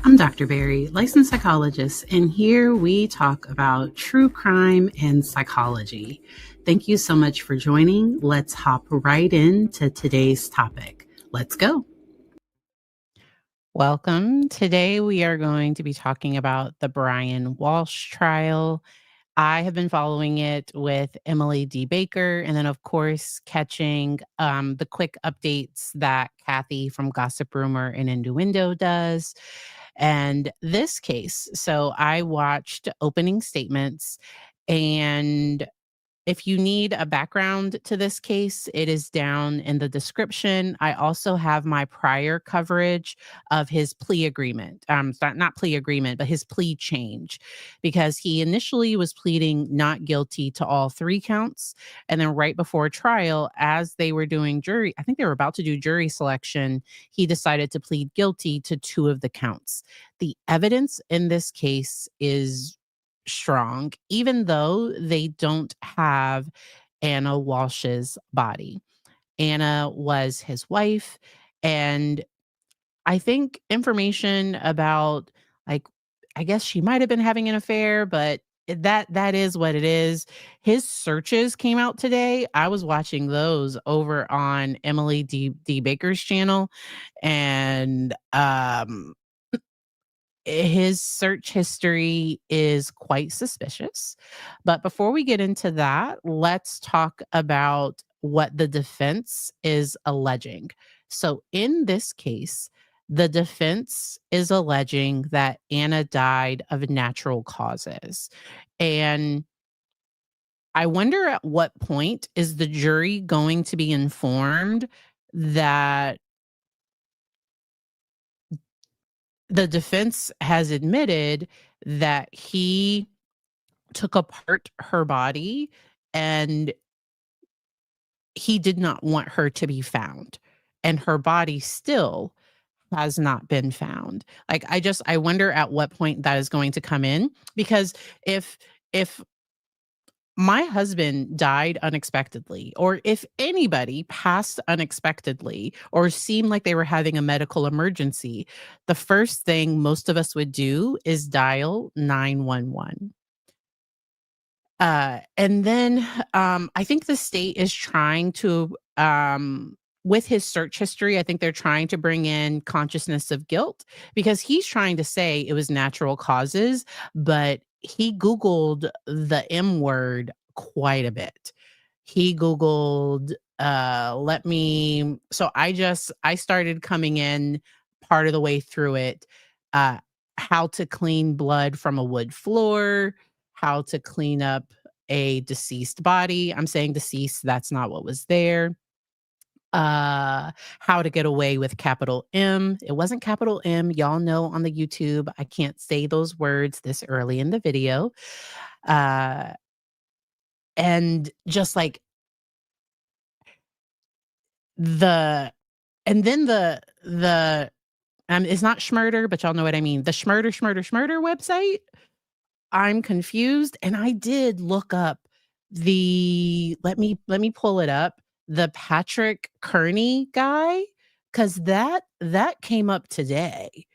I'm Dr. Barry, licensed psychologist, and here we talk about true crime and psychology. Thank you so much for joining. Let's hop right into today's topic. Let's go. Welcome. Today we are going to be talking about the Brian Walshe trial. I have been following it with Emily D. Baker, and then, of course, catching the quick updates that Kathy from Gossip Rumor and Innuendo does. And this case, so I watched opening statements, and if you need a background to this case, it is down in the description. I also have my prior coverage of his plea agreement. Not plea agreement, but his plea change, because he initially was pleading not guilty to all 3 counts. And then right before trial, as they were doing I think they were about to do jury selection, he decided to plead guilty to 2 of the counts. The evidence in this case is strong, even though they don't have Anna Walsh's body. Anna was his wife, and I think information about, like, I guess she might have been having an affair, but that is what it is. His searches came out today. I was watching those over on Emily D. Baker's channel, and his search history is quite suspicious. But before we get into that, let's talk about what the defense is alleging. So, in this case, the defense is alleging that Anna died of natural causes. And I wonder at what point is the jury going to be informed that the defense has admitted that he took apart her body and he did not want her to be found, and her body still has not been found. Like, I wonder at what point that is going to come in, because if my husband died unexpectedly, or if anybody passed unexpectedly or seemed like they were having a medical emergency, the first thing most of us would do is dial 911. And then I think the state is trying to, with his search history, I think they're trying to bring in consciousness of guilt, because he's trying to say it was natural causes, but he Googled the M word quite a bit. He Googled, I started coming in part of the way through it, uh, how to clean blood from a wood floor, how to clean up a deceased body. I'm saying deceased, that's not what was there. How to get away with capital M. It wasn't capital M. Y'all know on the YouTube, I can't say those words this early in the video. Uh, and just like the, and then it's not Schmurder, but y'all know what I mean. The Schmurder website. I'm confused, and I did look up let me pull it up, the Patrick Kearney guy, 'cause that came up today,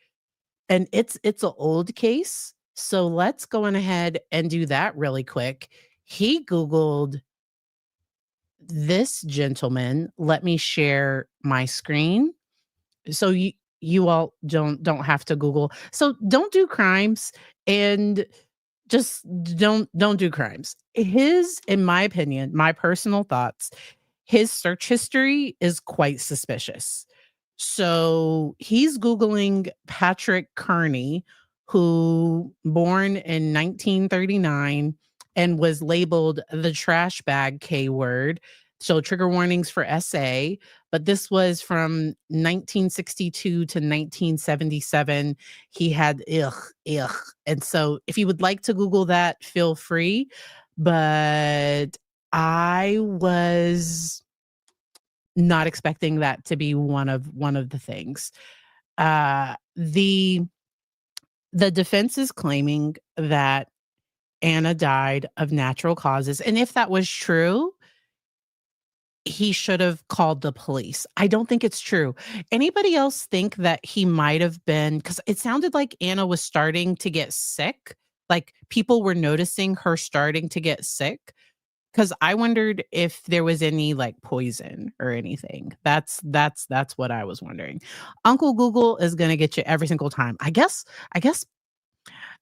and it's an old case, so let's go on ahead and do that really quick. He Googled this gentleman. Let me share my screen, so you all don't have to Google. So don't do crimes, and just don't do crimes. In my opinion, my personal thoughts, his search history is quite suspicious. So he's Googling Patrick Kearney, who born in 1939 and was labeled the trash bag K word. So trigger warnings for SA, but this was from 1962 to 1977. He had ugh. And so if you would like to Google that, feel free. But I was not expecting that to be one of the things. The defense is claiming that Anna died of natural causes, and if that was true, he should have called the police. I don't think it's true. Anybody else think that he might have been, because it sounded like Anna was starting to get sick, like people were noticing her starting to get sick? Because I wondered if there was any, like, poison or anything. That's what I was wondering. Uncle Google is gonna get you every single time. I guess,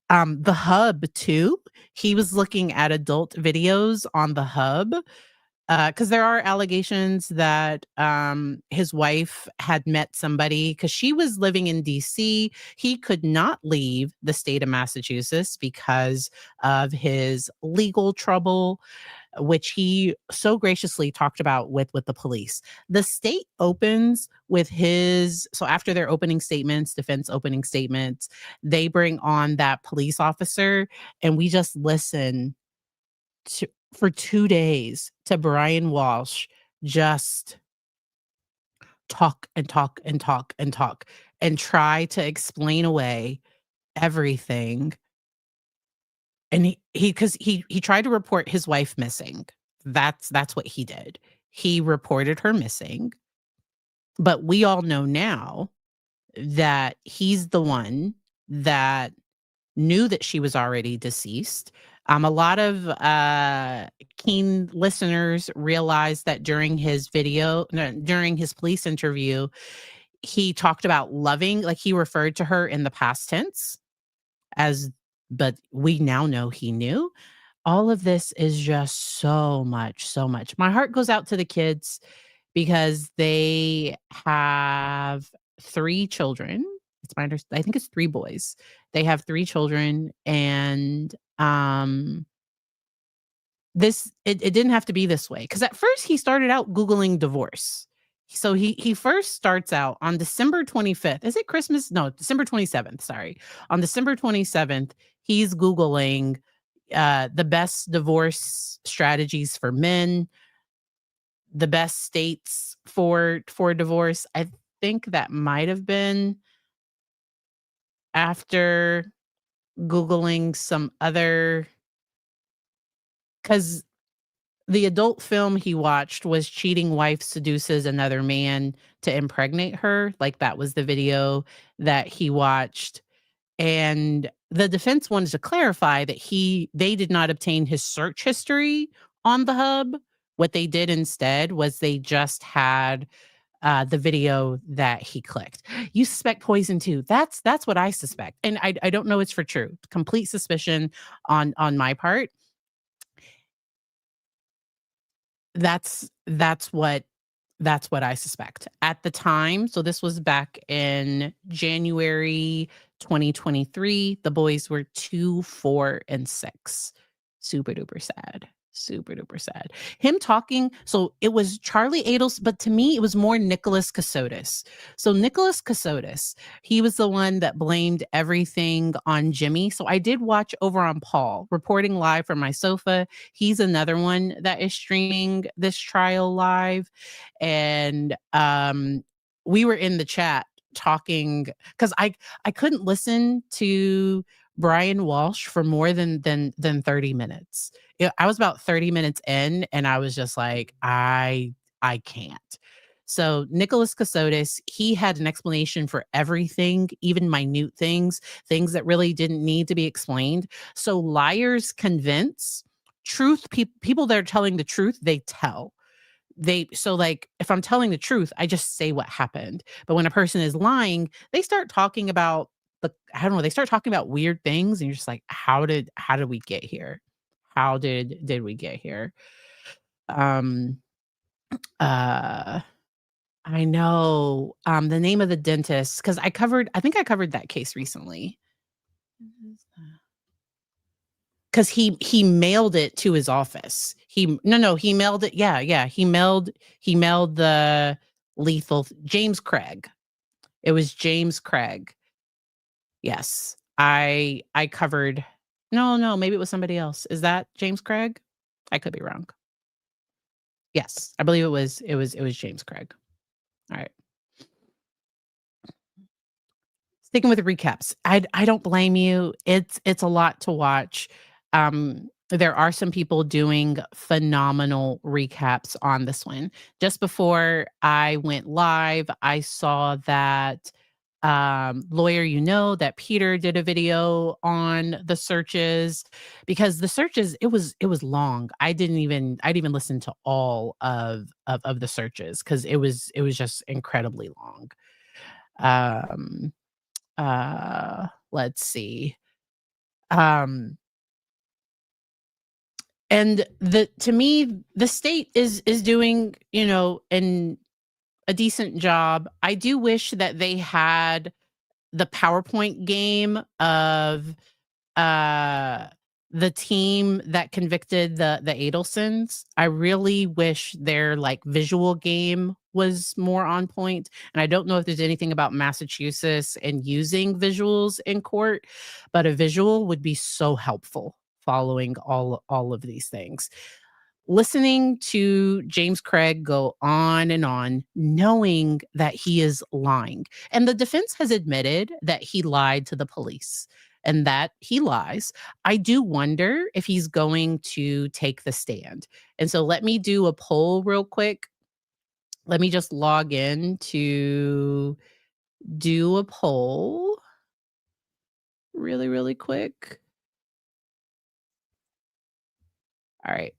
the Hub too, he was looking at adult videos on the Hub, because there are allegations that, his wife had met somebody, because she was living in DC. He could not leave the state of Massachusetts because of his legal trouble, which he so graciously talked about with the police. The state opens with his, so after their opening statements, defense opening statements, they bring on that police officer, and we just listen to for 2 days to Brian Walsh just talk and talk and talk and talk and try to explain away everything. And he tried to report his wife missing. That's what he did. He reported her missing, but we all know now that he's the one that knew that she was already deceased. A lot of keen listeners realized that during his video, no, during his police interview, he talked about loving, like he referred to her in the past tense as, but we now know he knew. All of this is just so much, so much. My heart goes out to the kids because they have 3 children. I think it's 3 boys. They have 3 children, and, it didn't have to be this way, because at first he started out Googling divorce. So he first starts out on December 25th. Is it Christmas? No, December 27th, sorry. On December 27th, he's Googling, the best divorce strategies for men, the best states for divorce. I think that might have been after Googling some other, because the adult film he watched was Cheating Wife Seduces Another Man to Impregnate Her. Like, that was the video that he watched. And the defense wanted to clarify that they did not obtain his search history on the Hub. What they did instead was they just had the video that he clicked. You suspect poison too. That's what I suspect, and I don't know it's for true. Complete suspicion on my part. That's that's what I suspect. At the time, so this was back in January 2023, the boys were 2, 4, and 6. Super duper sad. Super duper sad. Him talking, so it was Charlie Adels, but to me, it was more Nicholas Cassotis. So Nicholas Cassotis, he was the one that blamed everything on Jimmy. So I did watch over on Paul, reporting live from my sofa. He's another one that is streaming this trial live. And we were in the chat talking, because I couldn't listen to Brian Walsh for more than 30 minutes. I was about 30 minutes in, and I was just like, I can't. So Nicholas Cassotis, he had an explanation for everything, even minute things, things that really didn't need to be explained. So liars convince, people that are telling the truth, they tell. So, like, if I'm telling the truth, I just say what happened. But when a person is lying, they start talking about I don't know, they start talking about weird things, and you're just like, how did we get here? How did we get here? Um uh I know the name of the dentist, because I think I covered that case recently. Because he mailed it to his office. He mailed it. Yeah, he mailed the lethal James Craig. It was James Craig. Yes. I covered, no, maybe it was somebody else. Is that James Craig? I could be wrong. Yes, I believe it was James Craig. All right. Sticking with the recaps. I don't blame you. It's a lot to watch. Um there are some people doing phenomenal recaps on this one. Just before I went live, I saw that lawyer, that Peter did a video on the searches, because the searches, it was long. I didn't even listen to all of the searches, because it was just incredibly long. Um let's see. Um and the to me, the state is doing, a decent job. I do wish that they had the PowerPoint game of uh the team that convicted the Adelsons. I really wish their like visual game was more on point. And I don't know if there's anything about Massachusetts and using visuals in court, but a visual would be so helpful following all of these things. Listening to James Craig go on, knowing that he is lying. And the defense has admitted that he lied to the police and that he lies. I do wonder if he's going to take the stand. And so let me do a poll real quick. Let me just log in to do a poll really, really quick. All right,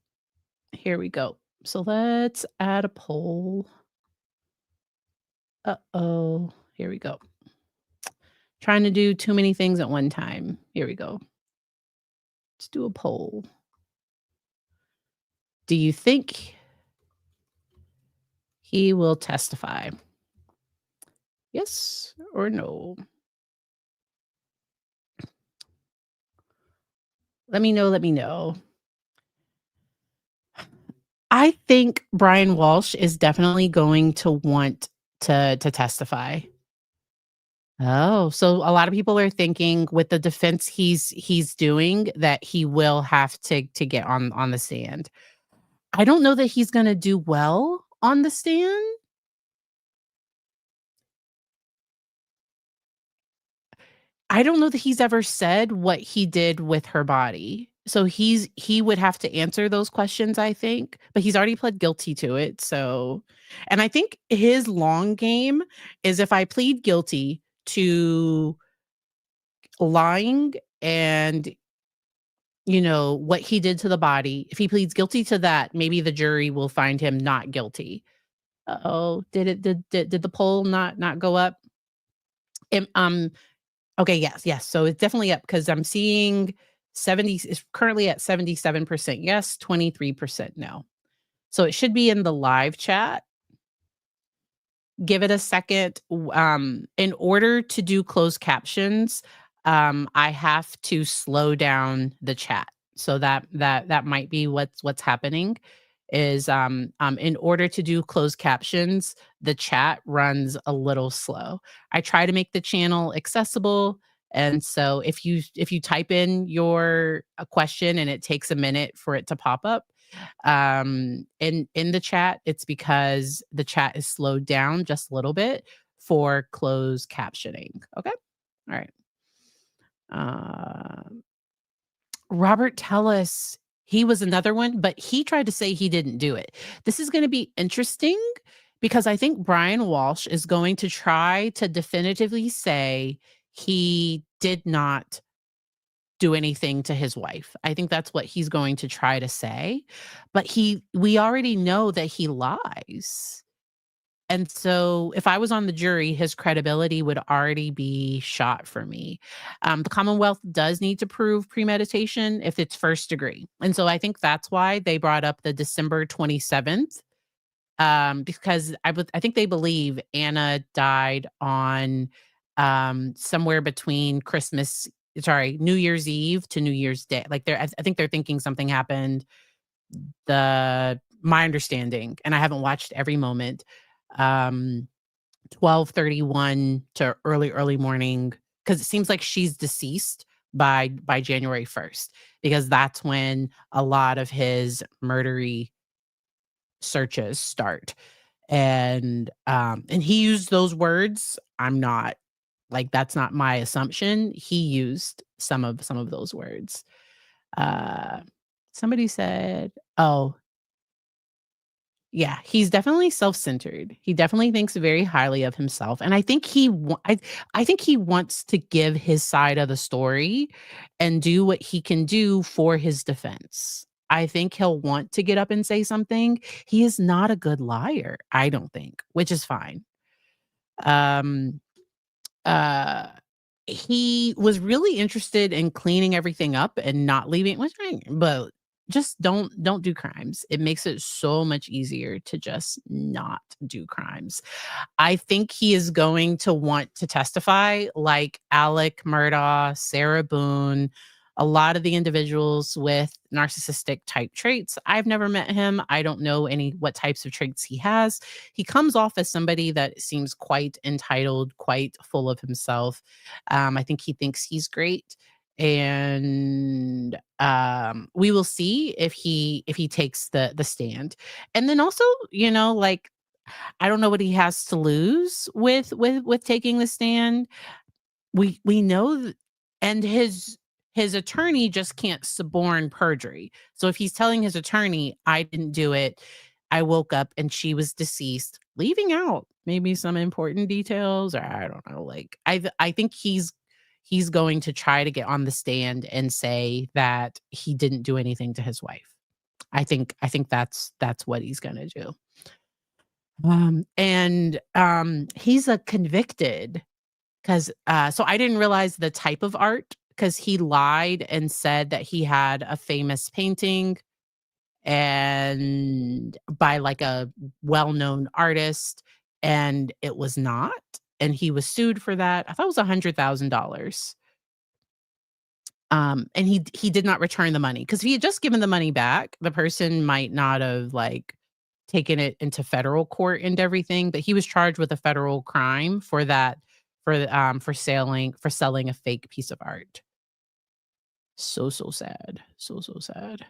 here we go. So let's add a poll. Uh-oh. Here we go. Trying to do too many things at one time. Here we go. Let's do a poll. Do you think he will testify? Yes or no? Let me know, let me know. I think Brian Walsh is definitely going to want to testify. Oh, so a lot of people are thinking with the defense he's doing that he will have to get on the stand. I don't know that he's gonna do well on the stand. I don't know that he's ever said what he did with her body. So he would have to answer those questions, I think, but he's already pled guilty to it, so, and I think his long game is if I plead guilty to lying and, what he did to the body, if he pleads guilty to that, maybe the jury will find him not guilty. Uh-oh, did the poll not go up? Am Okay, yes, yes. So it's definitely up because I'm seeing 70 is currently at 77% yes, 23% no. So it should be in the live chat. Give it a second. In order to do closed captions, I have to slow down the chat. So that might be what's happening is in order to do closed captions, the chat runs a little slow. I try to make the channel accessible, and so if you type in your question and it takes a minute for it to pop up, in the chat, it's because the chat is slowed down just a little bit for closed captioning. Okay. All right. uh Robert Tellis, he was another one, but he tried to say he didn't do it. This is going to be interesting because I think Brian Walsh is going to try to definitively say he did not do anything to his wife. I think that's what he's going to try to say, but we already know that he lies. And so if I was on the jury, his credibility would already be shot for me. The Commonwealth does need to prove premeditation if it's first degree. And so I think that's why they brought up the December 27th, because I think they believe Anna died on somewhere between New Year's Eve to New Year's Day. Like I think they're thinking something happened. My understanding, and I haven't watched every moment, um 12:31 to early morning, because it seems like she's deceased by January 1st, because that's when a lot of his murdery searches start. And he used those words. I'm not, like, that's not my assumption. He used some of those words. Uh Somebody said, oh, yeah, he's definitely self-centered. He definitely thinks very highly of himself, and I think I think he wants to give his side of the story and do what he can do for his defense. I think he'll want to get up and say something. He is not a good liar, I don't think, which is fine. Um, uh, he was really interested in cleaning everything up and not leaving which I but just don't do crimes. It makes it so much easier to just not do crimes. I think he is going to want to testify like Alec Murdaugh, Sarah Boone, a lot of the individuals with narcissistic type traits. I've never met him. I don't know any what types of traits he has. He comes off as somebody that seems quite entitled, quite full of himself. I think he thinks he's great. And we will see if he takes the stand. And then also, like I don't know what he has to lose with taking the stand. We know and his attorney just can't suborn perjury. So if he's telling his attorney, "I didn't do it. I woke up and she was deceased," leaving out maybe some important details or I don't know, like I think he's going to try to get on the stand and say that he didn't do anything to his wife. I think that's what he's gonna do. He's a convicted 'cause, so I didn't realize the type of art because he lied and said that he had a famous painting and by like a well-known artist, and it was not, and he was sued for that. I thought it was $100,000. And he did not return the money because if he had just given the money back, the person might not have, like, taken it into federal court and everything, but he was charged with a federal crime for that for selling a fake piece of art. So, so sad. So, so sad.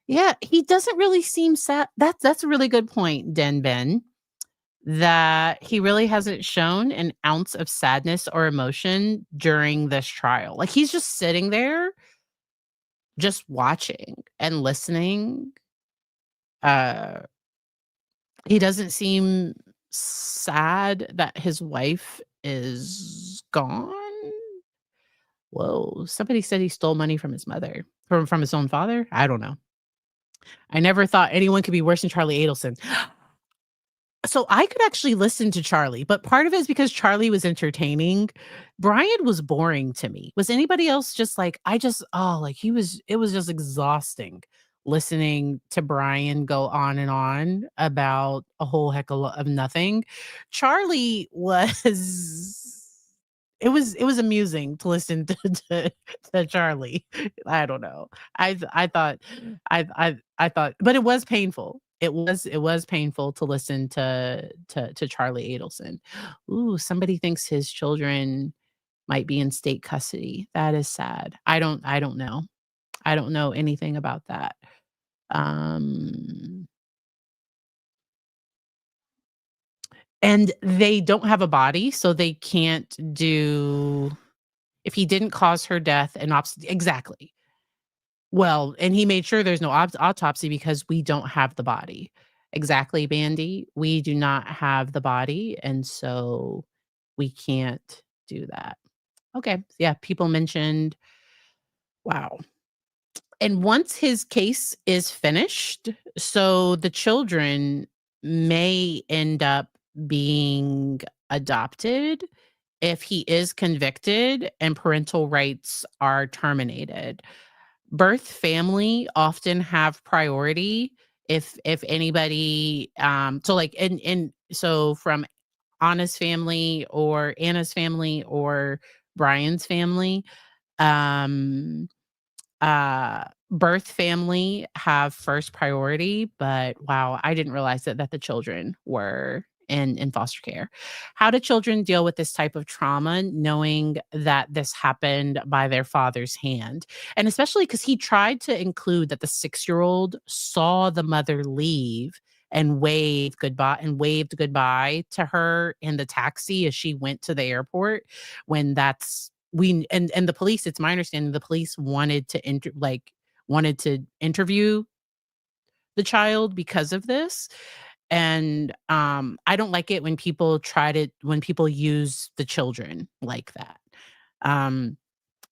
Yeah, he doesn't really seem sad. That's a really good point, Den Ben, that he really hasn't shown an ounce of sadness or emotion during this trial. Like, he's just sitting there, just watching and listening. Uh, he doesn't seem sad that his wife is gone. Whoa, somebody said he stole money from his mother, from his own father? I don't know. I never thought anyone could be worse than Charlie Adelson. So I could actually listen to Charlie, but part of it is because Charlie was entertaining. Brian was boring to me. Was anybody else just like, like it was just exhausting listening to Brian go on and on about a whole heck of nothing. Charlie was it was amusing to listen to Charlie. I don't know. I thought I thought but it was painful. It was painful to listen to Charlie Adelson. Ooh, somebody thinks his children might be in state custody. That is sad. I don't know. I don't know anything about that. Um, and they don't have a body, so they can't do if he didn't cause her death and exactly. Well, and he made sure there's no autopsy because we don't have the body. Exactly, Bandy. We do not have the body, and so we can't do that. Okay. Yeah, people mentioned wow. And once his case is finished, so the children may end up being adopted if he is convicted and parental rights are terminated. Birth family often have priority if anybody so like in so from Anna's family or Anna's family or Brian's family um birth family have first priority, but wow, I didn't realize that the children were in foster care. How do children deal with this type of trauma knowing that this happened by their father's hand? And especially because he tried to include that the 6-year-old saw the mother leave and waved goodbye to her in the taxi as she went to the airport when that's we and the police, it's my understanding the police wanted to like wanted to interview the child because of this. And I don't like it when people use the children like that. Um,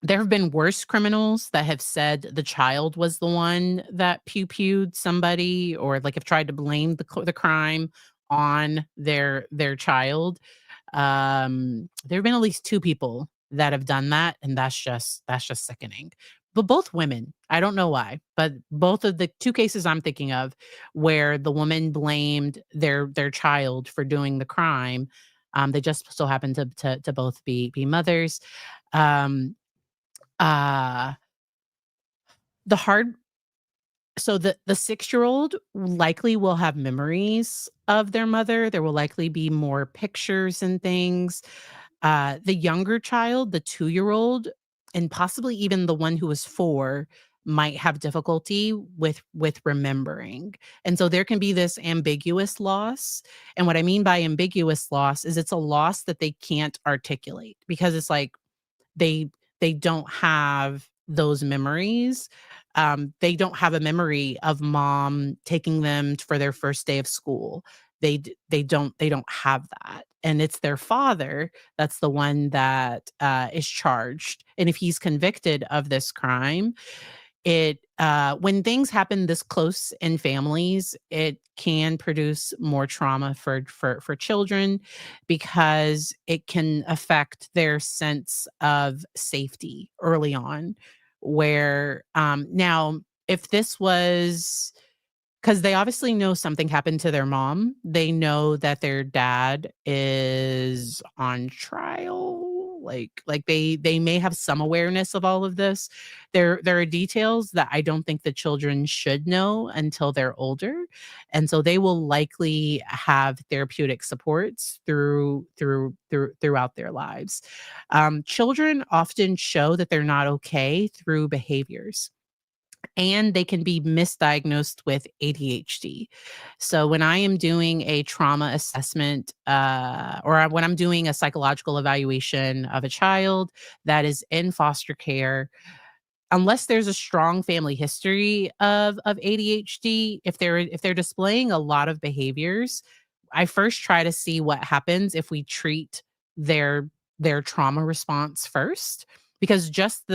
there have been worse criminals that have said the child was the one that pew-pewed somebody, or like have tried to blame the crime on their child. There have been at least 2 people that have done that, and that's just sickening. But both women, I don't know why, but both of the 2 cases I'm thinking of where the woman blamed their child for doing the crime, they just so happen to both be mothers. Um, uh, the hard so the 6-year-old likely will have memories of their mother. There will likely be more pictures and things. The younger child, the 2-year-old, and possibly even the one who was 4, might have difficulty with remembering. And so there can be this ambiguous loss. And what I mean by ambiguous loss is it's a loss that they can't articulate, because it's like they they don't have those memories. They don't have a memory of mom taking them for their first day of school. They don't have that, and it's their father that's the one that is charged. And if he's convicted of this crime, when things happen this close in families, it can produce more trauma for children, because it can affect their sense of safety early on. Where now, if this was, because they obviously know something happened to their mom. They know that their dad is on trial. Like they may have some awareness of all of this. There are details that I don't think the children should know until they're older. And so they will likely have therapeutic supports throughout their lives. Children often show that they're not okay through behaviors, and they can be misdiagnosed with ADHD. So when I am doing a trauma assessment, when I'm doing a psychological evaluation of a child that is in foster care, unless there's a strong family history of ADHD, if they're displaying a lot of behaviors, I first try to see what happens if we treat their their trauma response first. Because just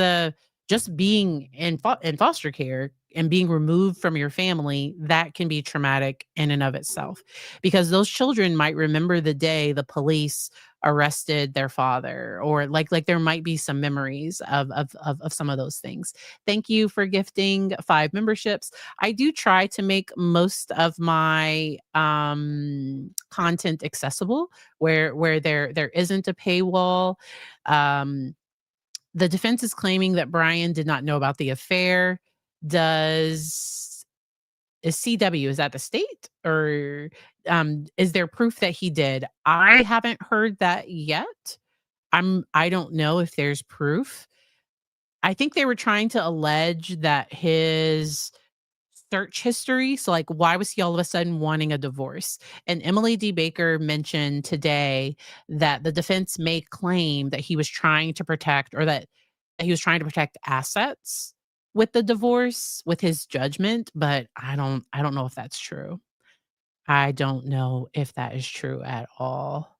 being in foster care and being removed from your family, that can be traumatic in and of itself, because those children might remember the day the police arrested their father, or like there might be some memories of some of those things. Thank you for gifting 5 memberships. I do try to make most of my content accessible, where there isn't a paywall. Um, the defense is claiming that Brian did not know about the affair. Does is CW, is that the state, or is there proof that he did? I haven't heard that yet. I don't know if there's proof. I think they were trying to allege that his search history. So, like, why was he all of a sudden wanting a divorce? And Emily D. Baker mentioned today that the defense may claim that he was trying to protect, or that he was trying to protect assets with the divorce, with his judgment. But I don't know if that's true. I don't know if that is true at all.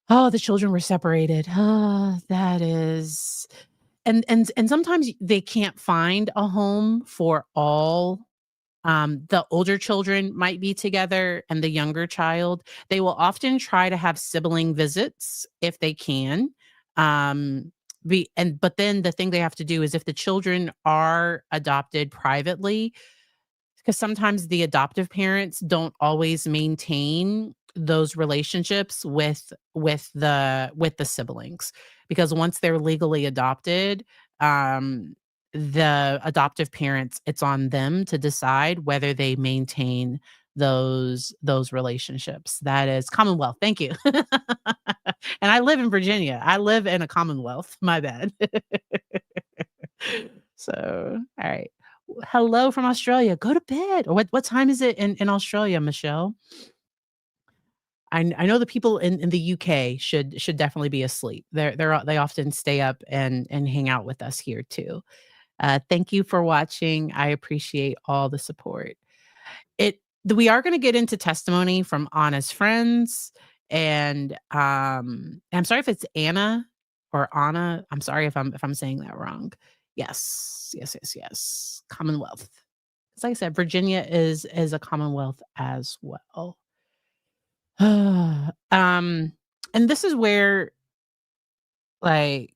Oh, the children were separated. Ah, that is, and sometimes they can't find a home for all. The older children might be together, and the younger child, they will often try to have sibling visits if they can. But then the thing they have to do is, if the children are adopted privately, because sometimes the adoptive parents don't always maintain those relationships with the siblings, because once they're legally adopted, um the adoptive parents, it's on them to decide whether they maintain those relationships. That is Commonwealth. Thank you. And I live in Virginia. I live in a Commonwealth. My bad. So, all right. Hello from Australia. Go to bed. Or what time is it in Australia, Michelle? I know the people in the UK should definitely be asleep. They often stay up and hang out with us here too. Thank you for watching. I appreciate all the support. We are gonna get into testimony from Anna's friends, and, I'm sorry if it's Anna or Anna. I'm sorry if I'm saying that wrong. Yes. Yes, yes, yes. Commonwealth. As I said, Virginia is a Commonwealth as well. Um, and this is where, like,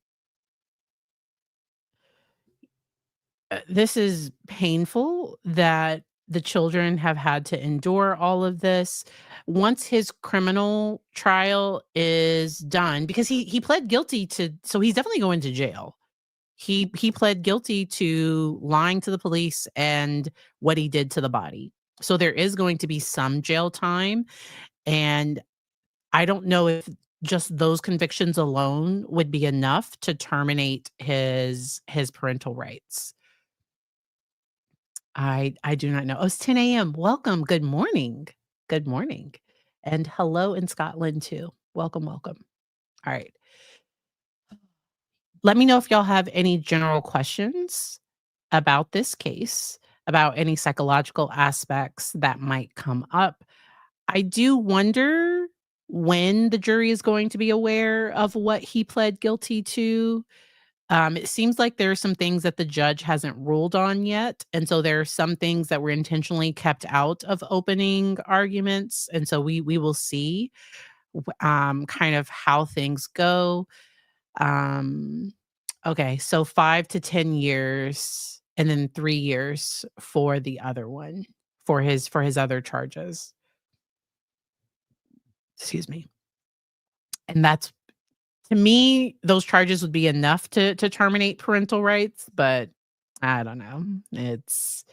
this is painful that the children have had to endure all of this. Once his criminal trial is done, because he pled guilty to, so he's definitely going to jail. He pled guilty to lying to the police and what he did to the body. So there is going to be some jail time, and I don't know if just those convictions alone would be enough to terminate his parental rights. I do not know. Oh, it's 10 AM. Welcome. Good morning. Good morning. And hello in Scotland too. Welcome, welcome. All right. Let me know if y'all have any general questions about this case, about any psychological aspects that might come up. I do wonder when the jury is going to be aware of what he pled guilty to. It seems like there are some things that the judge hasn't ruled on yet, and so there are some things that were intentionally kept out of opening arguments, and so we will see, kind of how things go. Um, okay, so 5 to 10 years, and then 3 years for the other one, for his other charges. Excuse me, and that's, to me, those charges would be enough to terminate parental rights, but I don't know. It's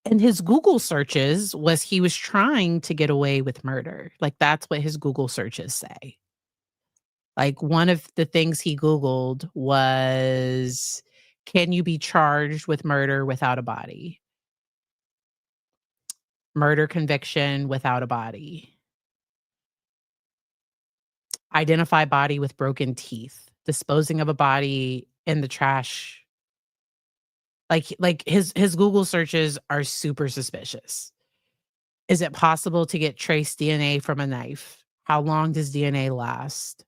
and his Google searches was he was trying to get away with murder. Like, that's what his Google searches say. Like, one of the things he Googled was, "Can you be charged with murder without a body? Murder conviction without a body. Identify body with broken teeth. Disposing of a body in the trash." Like his Google searches are super suspicious. Is it possible to get trace DNA from a knife? How long does DNA last?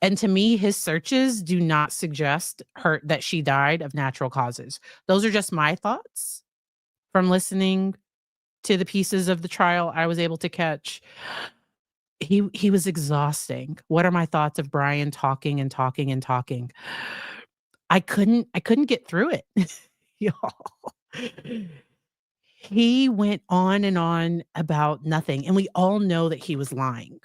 And to me, his searches do not suggest her that she died of natural causes. Those are just my thoughts from listening to the pieces of the trial I was able to catch. He was exhausting. What are my thoughts of Brian talking and talking and talking? I couldn't get through it. Y'all. He went on and on about nothing, and we all know that he was lying.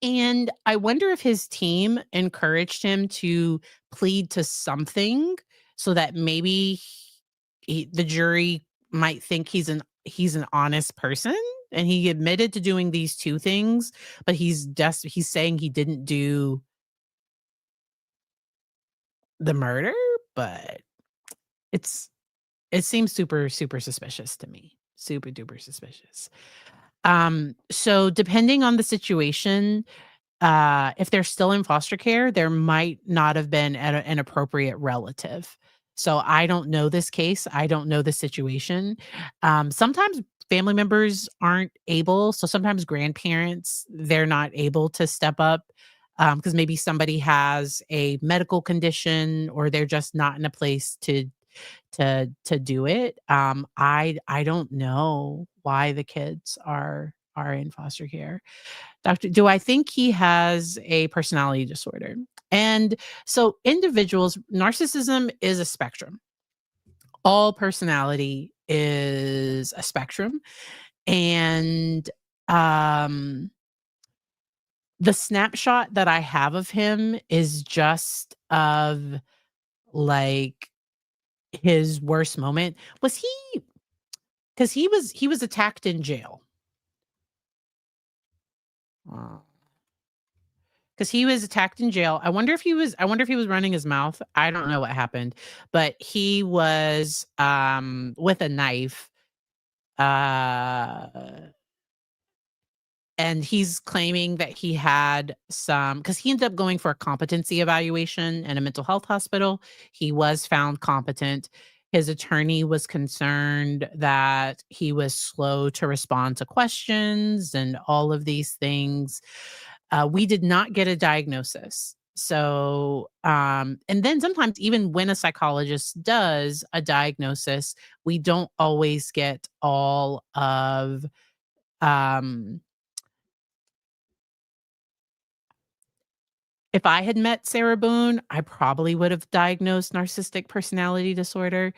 And I wonder if his team encouraged him to plead to something so that maybe the jury might think he's an honest person, and he admitted to doing these 2 things, but he's saying he didn't do the murder, but it's it seems super, super suspicious to me. Super duper suspicious. So depending on the situation, if they're still in foster care, there might not have been an appropriate relative. So I don't know this case. I don't know the situation. Sometimes family members aren't able. So sometimes grandparents, they're not able to step up because maybe somebody has a medical condition or they're just not in a place to do it. I don't know why the kids are in foster care. Do I think he has a personality disorder? And so individuals, narcissism is a spectrum. All personality is a spectrum. And um the snapshot that I have of him is just of, like, his worst moment. Was he, cuz he was attacked in jail. 'Cause he was attacked in jail. I wonder if he was running his mouth. I don't know what happened, but he was, with a knife, uh, and he's claiming that he had some, because he ended up going for a competency evaluation in a mental health hospital. He was found competent. His attorney was concerned that he was slow to respond to questions and all of these things. We did not get a diagnosis. So, and then sometimes even when a psychologist does a diagnosis, we don't always get all of, um, if I had met Sarah Boone, I probably would have diagnosed narcissistic personality disorder.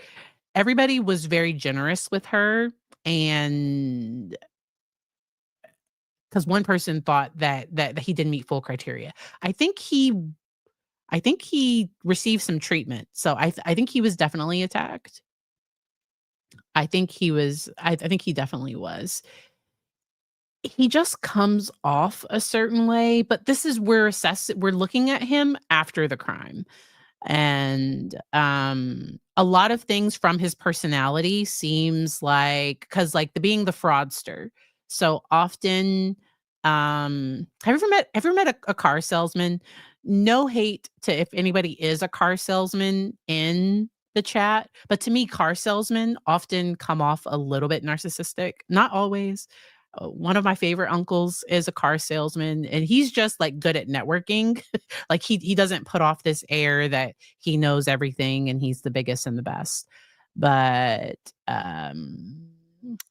Everybody was very generous with her, and because one person thought that he didn't meet full criteria. I think he I think he received some treatment, so I think he was definitely attacked. I think he definitely was. He just comes off a certain way, but this is we're looking at him after the crime. And a lot of things from his personality seems like, because like the being the fraudster, so often, have you ever met a car salesman? No hate to if anybody is a car salesman in the chat, but to me car salesmen often come off a little bit narcissistic, not always. One of my favorite uncles is a car salesman, and he's just like good at networking. Like he doesn't put off this air that he knows everything and he's the biggest and the best. But,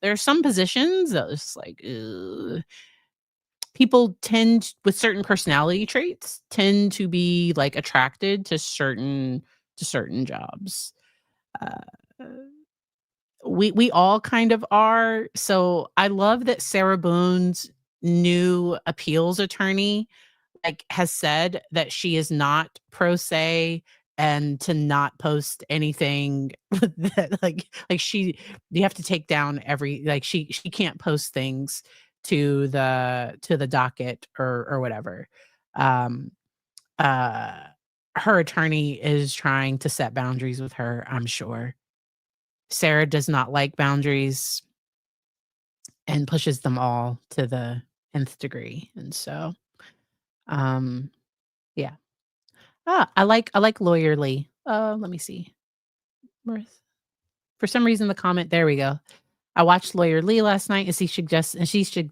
there are some positions that it's like, ugh. People tend with certain personality traits, tend to be, like, attracted to certain jobs. Uh, we all kind of are. So I love that Sarah Boone's new appeals attorney like, has said that she is not pro se and to not post anything that like she you have to take down every like she can't post things to the docket or whatever. Um uh her attorney is trying to set boundaries with her, I'm sure. Sarah does not like boundaries and pushes them all to the nth degree. And so um yeah. I like Lawyer Lee. Let me see. Where's for some reason the comment there we go. I watched Lawyer Lee last night and she suggested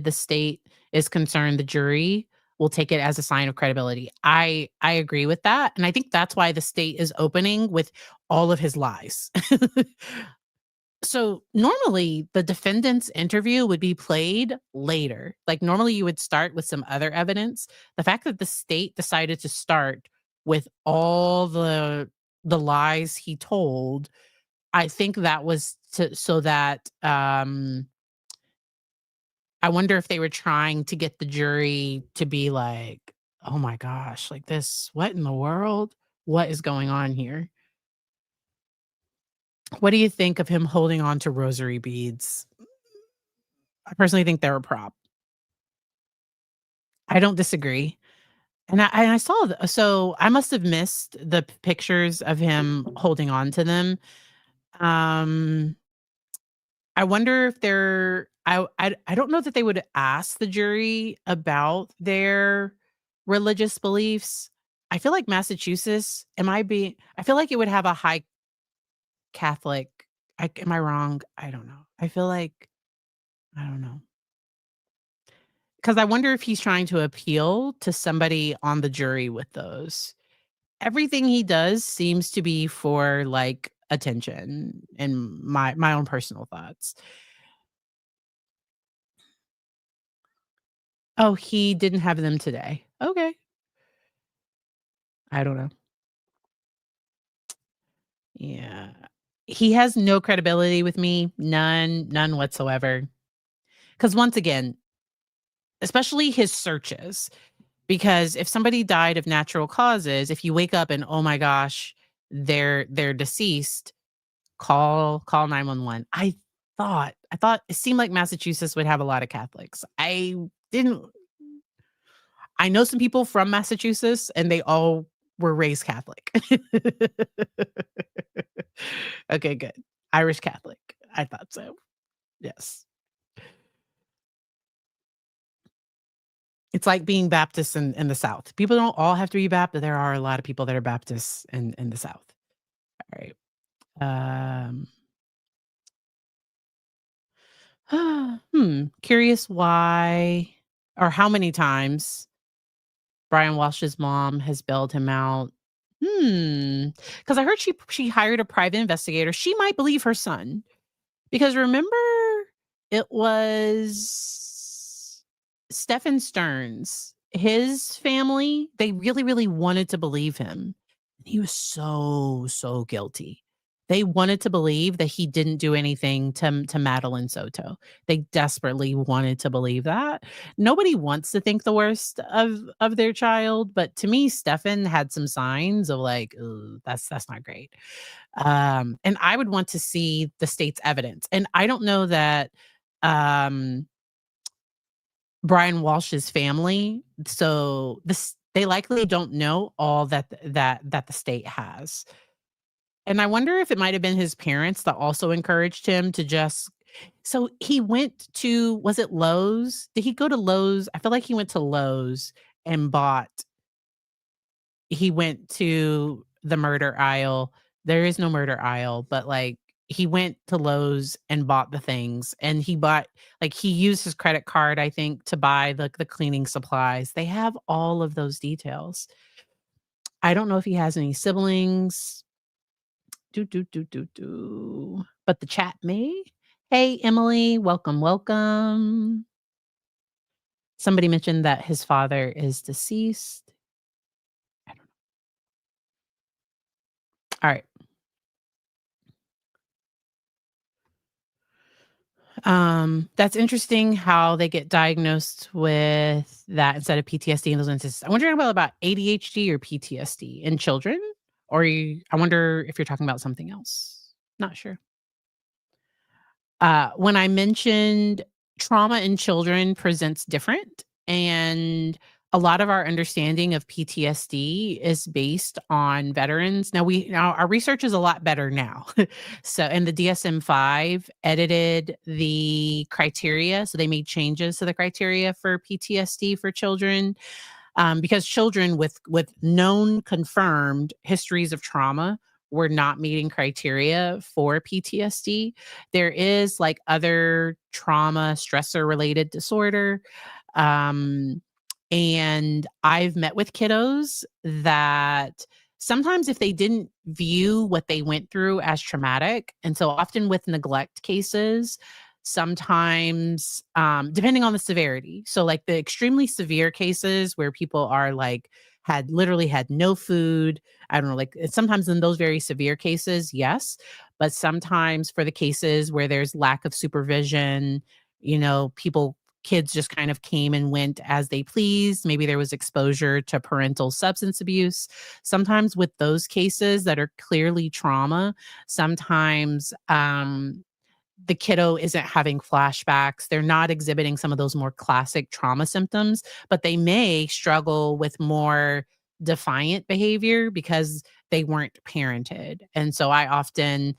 the state is concerned the jury will take it as a sign of credibility. I agree with that, and I think that's why the state is opening with all of his lies. So normally the defendant's interview would be played later. Like normally you would start with some other evidence. The fact that the state decided to start with all the lies he told, I think that was so that I wonder if they were trying to get the jury to be like, "Oh my gosh, like this, what in the world? What is going on here?" What do you think of him holding on to rosary beads? I personally think they're a prop. I don't disagree. And I saw so I must have missed the pictures of him holding on to them. Um, I wonder if they're I don't know that they would ask the jury about their religious beliefs. I feel like Massachusetts, I feel like it would have a high Catholic. Am I wrong? I don't know. I feel like I don't know. 'Cause I wonder if he's trying to appeal to somebody on the jury with those. Everything he does seems to be for, like, attention and my own personal thoughts. Oh, he didn't have them today. Okay. I don't know. Yeah. He has no credibility with me, none whatsoever. Because once again, especially his searches, because if somebody died of natural causes, if you wake up and, "Oh my gosh, they're deceased," call 911. I thought it seemed like Massachusetts would have a lot of Catholics. Didn't I know some people from Massachusetts, and they all were raised Catholic. Okay, good. Irish Catholic. I thought so. Yes. It's like being Baptist in the South. People don't all have to be Baptist. There are a lot of people that are Baptists in the South. All right. Um, Curious why or how many times Brian Walsh's mom has bailed him out. Because I heard she hired a private investigator. She might believe her son. Because remember, it was Stephen Stearns. His family, they really, really wanted to believe him. He was so, so guilty. They wanted to believe that he didn't do anything to Madeline Soto. They desperately wanted to believe that. Nobody wants to think the worst of their child, but to me, Stefan had some signs of like, "Ooh, that's not great." And I would want to see the state's evidence. And I don't know that um, Brian Walsh's family, so they likely don't know all that the state has. And I wonder if it might have been his parents that also encouraged him to just so he went to was it Lowe's? Did he go to Lowe's? I feel like he went to Lowe's and bought he went to the murder aisle. There is no murder aisle, but, like, he went to Lowe's and bought the things, and he bought like, he used his credit card, I think, to buy the cleaning supplies. They have all of those details. I don't know if he has any siblings. But the chat may. Hey, Emily, welcome, welcome. Somebody mentioned that his father is deceased. I don't Alright. That's interesting how they get diagnosed with that instead of PTSD in those instances. I'm wondering about ADHD or PTSD in children, or I wonder if you're talking about something else. Not sure. When I mentioned trauma in children presents different, and a lot of our understanding of PTSD is based on veterans. Now our research is a lot better now. So and the DSM-5 edited the criteria, so they made changes to the criteria for PTSD for children because children with known confirmed histories of trauma were not meeting criteria for PTSD. There is like other trauma, stressor related disorder. Um, and I've met with kiddos that sometimes if they didn't view what they went through as traumatic, and so often with neglect cases, sometimes depending on the severity. So like the extremely severe cases where people are like had literally had no food. I don't know, like sometimes in those very severe cases, yes. But sometimes for the cases where there's lack of supervision, kids just kind of came and went as they pleased. Maybe there was exposure to parental substance abuse. Sometimes with those cases that are clearly trauma, sometimes the kiddo isn't having flashbacks. They're not exhibiting some of those more classic trauma symptoms, but they may struggle with more defiant behavior because they weren't parented. And so I often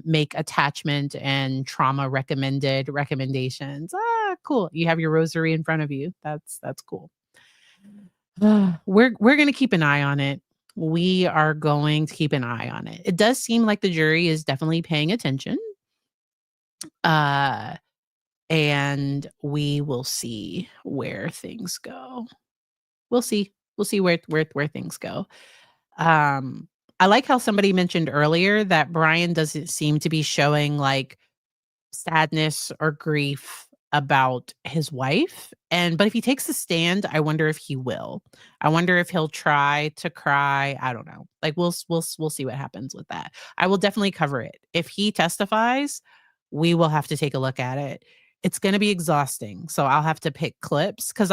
make attachment and trauma recommended recommendations. Cool. You have your rosary in front of you. That's cool. We're going to keep an eye on it. We are going to keep an eye on it. It does seem like the jury is definitely paying attention. Uh, and we will see where things go. We'll see. We'll see where things go. Um, I like how somebody mentioned earlier that Brian doesn't seem to be showing like sadness or grief about his wife. But if he takes the stand, I wonder if he will. I wonder if he'll try to cry. I don't know. Like we'll see what happens with that. I will definitely cover it. If he testifies, we will have to take a look at it. It's going to be exhausting. So I'll have to pick clips cuz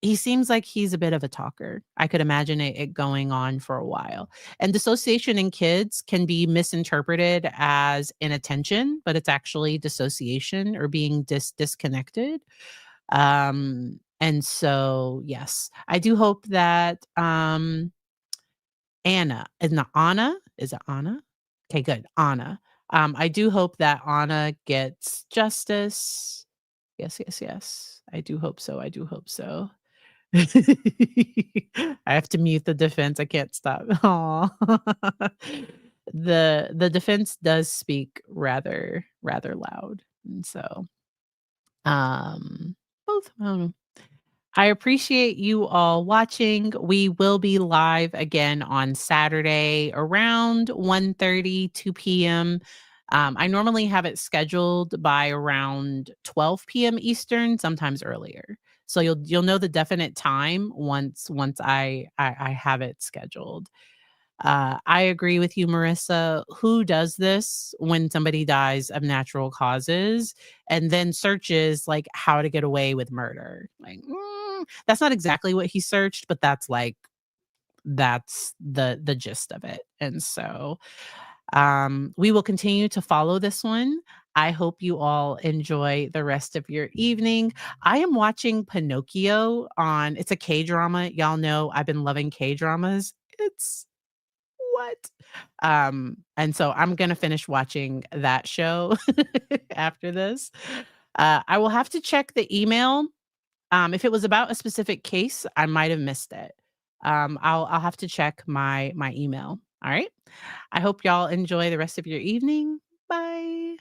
he seems like he's a bit of a talker. I could imagine it going on for a while. And dissociation in kids can be misinterpreted as inattention, but it's actually dissociation or being disconnected. And so, yes, I do hope that Anna, is not Anna? Is it Anna? Okay, good. Anna. I do hope that Anna gets justice. Yes, yes, yes. I do hope so. I do hope so. I have to mute the defense. I can't stop. Aw. The defense does speak rather loud, and so, both, I don't know. I appreciate you all watching. We will be live again on Saturday around 1:30, 2 p.m. I normally have it scheduled by around 12 p.m. Eastern, sometimes earlier. So you'll know the definite time once I have it scheduled. I agree with you, Marissa. Who does this when somebody dies of natural causes and then searches like how to get away with murder? Like, that's not exactly what he searched, but that's the gist of it. And so we will continue to follow this one. I hope you all enjoy the rest of your evening. I am watching Pinocchio on it's a K-drama. Y'all know I've been loving K-dramas. It's what? And so I'm gonna finish watching that show after this. I will have to check the email. If it was about a specific case, I might have missed it. I'll have to check my email. All right. I hope y'all enjoy the rest of your evening. Bye.